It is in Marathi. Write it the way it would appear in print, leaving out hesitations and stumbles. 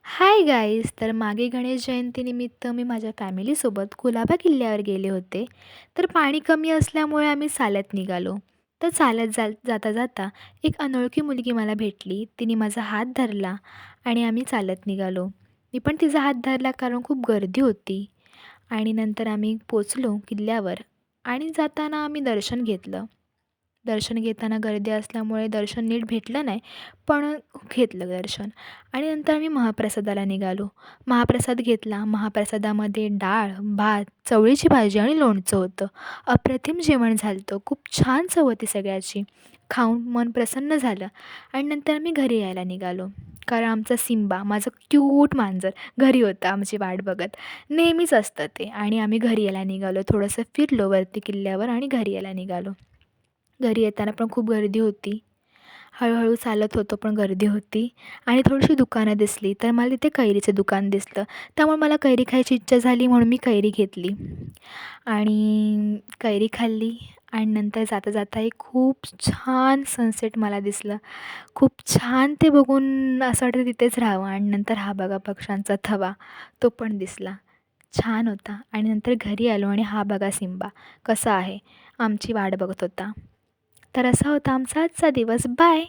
Hi guys. तर मागे गणेश जयंतीनिमित्त मी माझ्या फॅमिलीसोबत कुलाबा किल्ल्यावर गेले होते. तर पाणी कमी असल्यामुळे आम्ही चालत निघालो. तर चालत जाता जाता एक अनोळखी मुलगी मला भेटली. तिने माझा हात धरला आणि आम्ही चालत निघालो. मी पण तिचा हात धरला कारण खूप गर्दी होती. आणि नंतर आम्ही पोचलो किल्ल्यावर आणि जाताना आम्ही दर्शन घेतलं. दर्शन घेताना गर्दी असल्यामुळे दर्शन नीट भेटलं नाही, पण घेतलं दर्शन. आणि नंतर आम्ही महाप्रसादाला निघालो. महाप्रसाद घेतला. महाप्रसादामध्ये डाळ, भात, चवळीची भाजी आणि लोणचं होतं. अप्रतिम जेवण झालं होतं. खूप छान चव होती सगळ्याची. खाऊन मन प्रसन्न झालं आणि नंतर आम्ही घरी यायला निघालो. कारण आमचा सिम्बा, माझं क्यूट मांजर, घरी होतं आमची वाट बघत. नेहमीच असतं ते. आणि आम्ही घरी यायला निघालो. थोडंसं फिरलो वरती किल्ल्यावर आणि घरी यायला निघालो. घरी येताना पण खूप गर्दी होती. हळूहळू चालत होतो पण गर्दी होती आणि थोडीशी दुकानं दिसली, तर मला तिथे कैरीचं दुकान दिसलं. त्यामुळे मला कैरी खायची इच्छा झाली म्हणून मी कैरी घेतली आणि कैरी खाल्ली. आणि नंतर जाता जाता एक खूप छान सनसेट मला दिसलं. खूप छान ते बघून असं वाटतं तिथेच राहावं. आणि नंतर हा बघा पक्ष्यांचा थवा, तो पण दिसला. छान होता. आणि नंतर घरी आलो आणि हा बघा सिम्बा कसा आहे, आमची वाट बघत होता. तर असा होता आमचा आजचा दिवस. बाय.